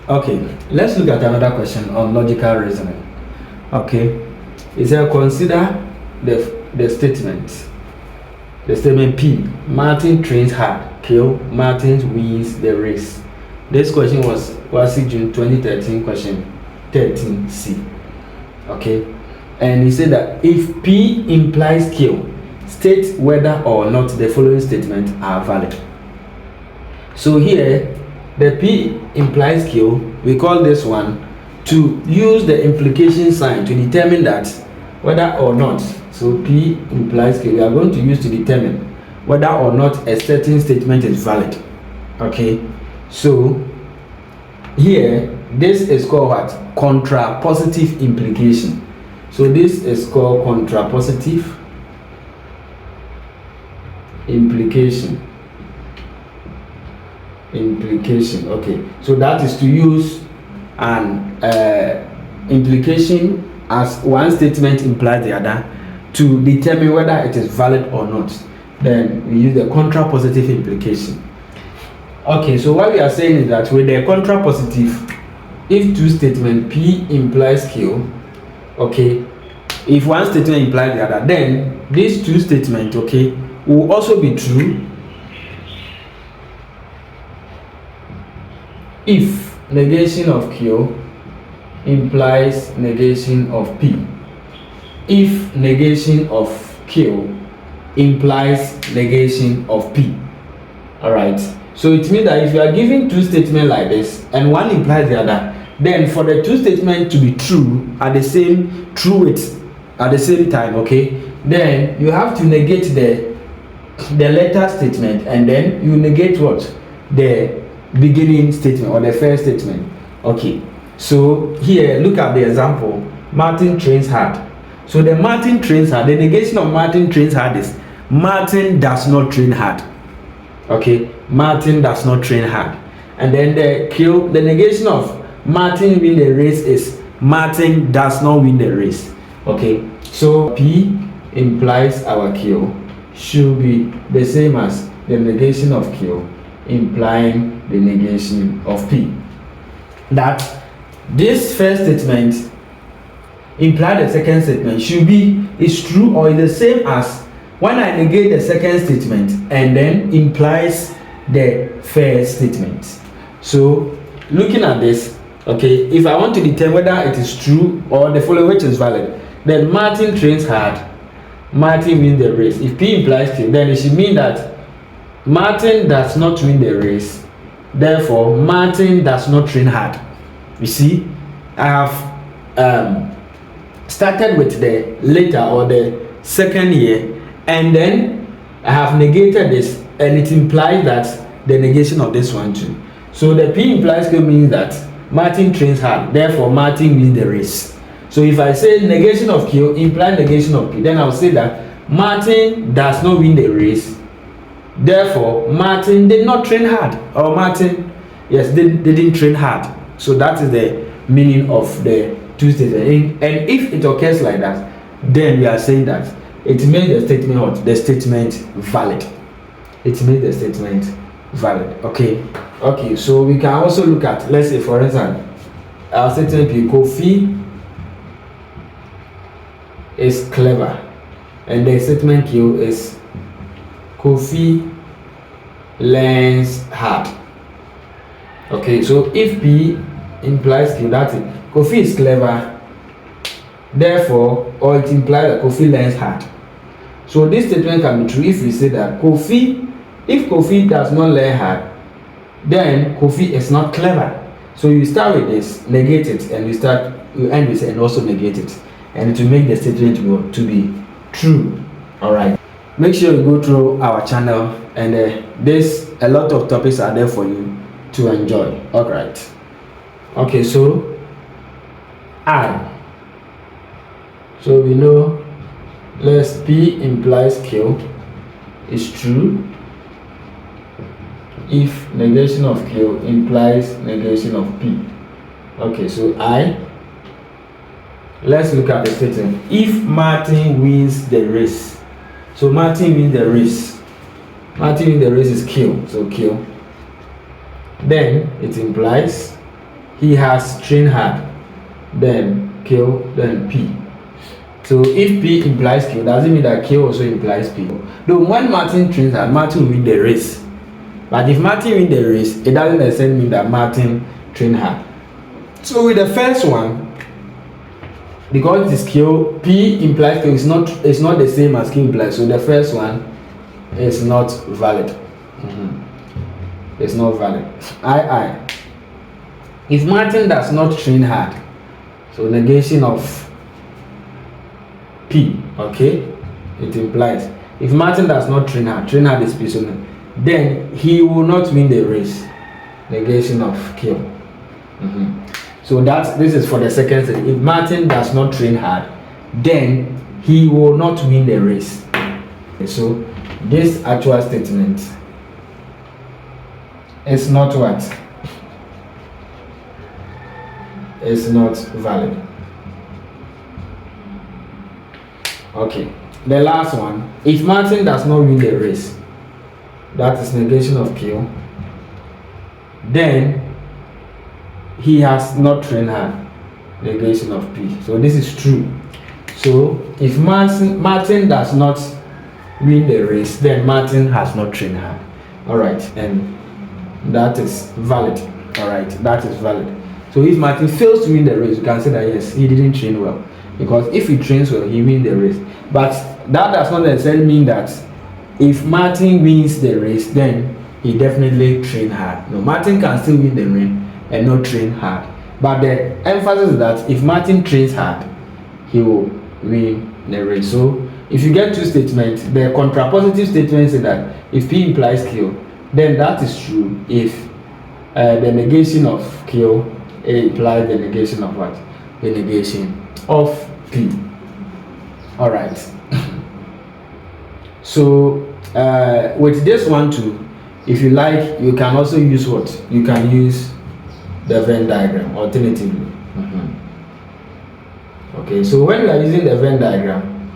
Okay, let's look at another question on logical reasoning. Okay, it says consider the statement. The statement P. Martin trains hard. Q. Martin wins the race. This question was WASSCE June 2013 question 13C. Okay, and he said that if P implies Q, state whether or not the following statements are valid. So here, the P implies Q, we call this one to use the implication sign to determine that whether or not, so P implies Q, we are going to use to determine whether or not a certain statement is valid. Okay, so here, this is called what? Contrapositive implication. So this is called contrapositive implication. Okay, so that is to use an implication as one statement implies the other to determine whether it is valid or not. Then we use the contrapositive implication. Okay, so what we are saying is that with the contrapositive, if two statements P implies Q, okay, if one statement implies the other, then these two statements, okay, will also be true if negation of Q implies negation of P. If negation of Q implies negation of P. Alright, so it means that if you are giving two statements like this and one implies the other, then for the two statements to be true at the same time, okay, then you have to negate the later statement, and then you negate what? The beginning statement or the first statement. Okay, so here look at the example. Martin trains hard. So the Martin trains hard, the negation of Martin trains hard is Martin does not train hard. Okay, Martin does not train hard. And then the negation of Martin win the race is Martin does not win the race. Okay, so P implies our Q should be the same as the negation of Q implying the negation of P. That this first statement implied the second statement should be is true or is the same as when I negate the second statement and then implies the first statement. So looking at this, okay, if I want to determine whether it is true or the following which is valid, then Martin trains hard, Martin wins the race. If P implies Q, then it should mean that Martin does not win the race, therefore Martin does not train hard. You see, I have started with the later or the second year, and then I have negated this, and it implies that the negation of this one too. So the P implies Q means that Martin trains hard, therefore Martin wins the race. So if I say negation of Q implies negation of P, then I'll say that Martin does not win the race, therefore Martin did not train hard, or Martin, yes, they didn't train hard. So that is the meaning of the two statements. And if it occurs like that, then we are saying that it makes the statement what? The statement valid. It makes the statement valid. Okay, so we can also look at, let's say for instance, our statement P, Kofi is clever, and the statement Q is Kofi learns hard. Okay, so if P implies Q, that is Kofi is clever, therefore, or it implies that Kofi learns hard. So this statement can be true if we say that if Kofi does not learn hard, then Kofi is not clever. So you start with this, negate it, and you end with and also negate it, and to make the statement to be true. All right. Make sure you go through our channel, and there's a lot of topics are there for you to enjoy. All right. Okay, so I. So we know, let's P implies Q is true if negation of Q implies negation of P. Okay, so I. Let's look at the statement. If Martin wins the race, so Martin wins the race. Martin wins the race is Q, so Q. Then it implies he has trained hard, then Q, then P. So if P implies Q, doesn't mean that Q also implies P. Though when Martin trains hard, Martin will win the race. But if Martin win the race, it doesn't necessarily mean that Martin trained hard. So with the first one, because it is Q, P implies Q is not the same as Q implies. So the first one is not valid. It's not valid. I. If Martin does not train hard, so negation of P, okay, it implies if Martin does not train hard is P, so then he will not win the race. Negation of Q. So this is for the second set. If Martin does not train hard, then he will not win the race. Okay, so this actual statement is not what? It's not valid. Okay, the last one. If Martin does not win the race, that is negation of Q, then he has not trained hard. Negation of P. So this is true. So if Martin does not win the race, then Martin has not trained hard. Alright, and that is valid. Alright, that is valid. So if Martin fails to win the race, you can say that yes, he didn't train well. Because if he trains well, he wins the race. But that does not necessarily mean that if Martin wins the race, then he definitely trained hard. No, Martin can still win the race and not train hard. But the emphasis is that if Martin trains hard, he will win the race. So if you get two statements, the contrapositive statement is that if P implies Q, then that is true if the negation of Q implies the negation of what? The negation of P. Alright. So with this one too, if you like, you can also use what? You can use the Venn diagram alternatively. Okay, so when you are using the Venn diagram,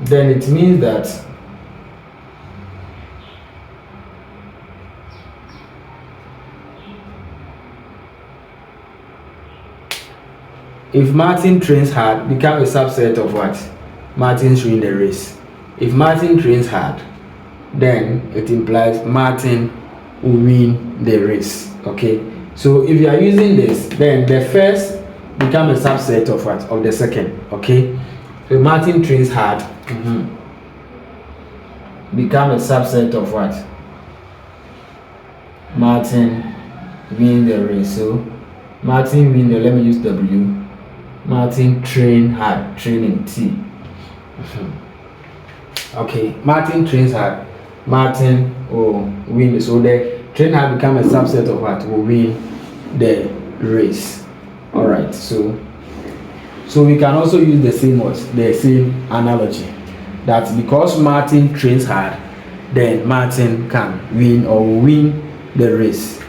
then it means that if Martin trains hard, become a subset of what? Martin's win the race. If Martin trains hard, then it implies Martin will win the race. Okay, so if you are using this, then the first become a subset of what? Of the second. Okay, so Martin trains hard become a subset of what? Martin win the race. So Martin win the, let me use W. Martin train hard, training T. Okay, Martin trains hard, Martin will win. So the train hard become a subset of what? Will win the race. Alright, so we can also use the same words, the same analogy, that because Martin trains hard, then Martin can win or will win the race.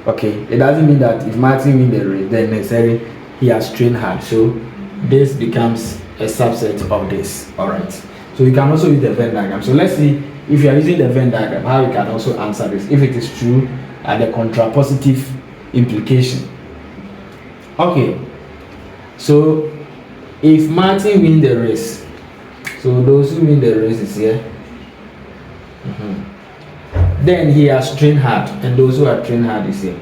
Okay, it doesn't mean that if Martin win the race, then necessarily he has trained hard. So this becomes a subset of this. Alright, so you can also use the Venn diagram. So let's see if you are using the Venn diagram, how you can also answer this if it is true at the contrapositive implication. Okay, so if Martin win the race, so those who win the race is here, then he has trained hard, and those who are trained hard is here.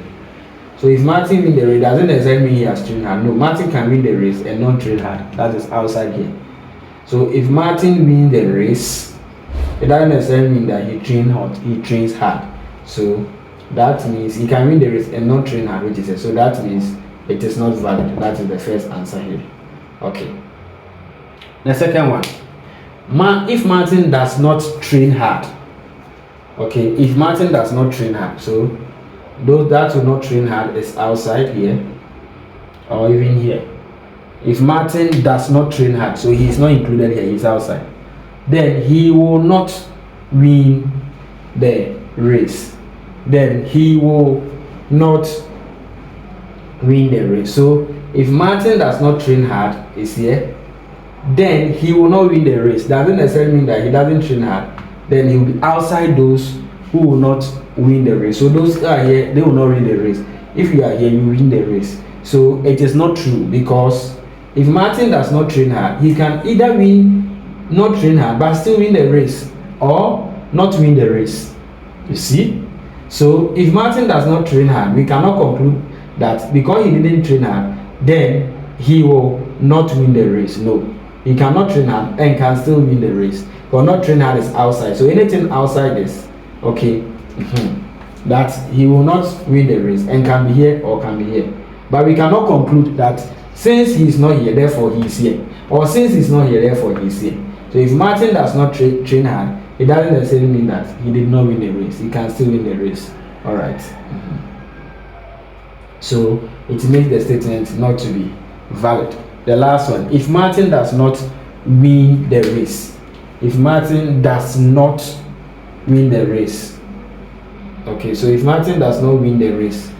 So if Martin win the race, doesn't necessarily mean he has trained hard. No, Martin can win the race and not train hard. That is outside here. So if Martin win the race, it doesn't necessarily mean that he trains hard. So that means he can win the race and not train hard, which is it. So that means it is not valid. That is the first answer here. Okay. The second one. If Martin does not train hard. Okay, if Martin does not train hard, so those that will not train hard is outside here or even here. If Martin does not train hard, so he is not included here, he's outside, then he will not win the race. Then he will not win the race. So if Martin does not train hard is here, then he will not win the race. Doesn't necessarily mean that he doesn't train hard. Then he will be outside those who will not win the race. So those are here, they will not win the race. If you are here, you win the race. So it is not true, because if Martin does not train hard, he can either not train hard but still win the race, or not win the race. You see? So if Martin does not train hard, we cannot conclude that because he didn't train hard, then he will not win the race. No, he cannot train hard and can still win the race. But not train hard is outside. So anything outside this, okay, that he will not win the race and can be here or can be here. But we cannot conclude that since he is not here, therefore he is here, or since he is not here, therefore he is here. So if Martin does not train hard, it doesn't necessarily mean that he did not win the race. He can still win the race. All right. So it makes the statement not to be valid. The last one: if Martin does not win the race, if Martin does not win the race, okay, so if Martin does not win the race,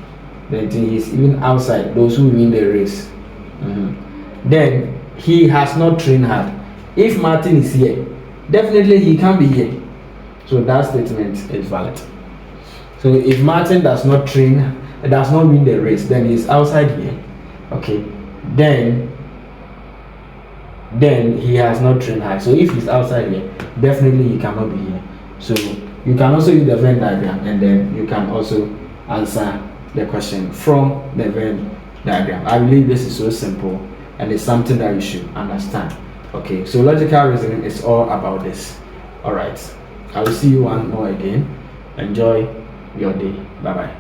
then he is even outside those who win the race. Then he has not trained hard. If Martin is here, definitely he can be here. So that statement is valid. So if Martin does not win the race, then he is outside here. Okay, then he has not trained hard. So if he's outside here, definitely he cannot be here. So you can also use the Venn diagram, and then you can also answer the question from the Venn diagram. I believe this is so simple, and it's something that you should understand. Okay, so logical reasoning is all about this. All right, I will see you one more again. Enjoy your day. Bye bye.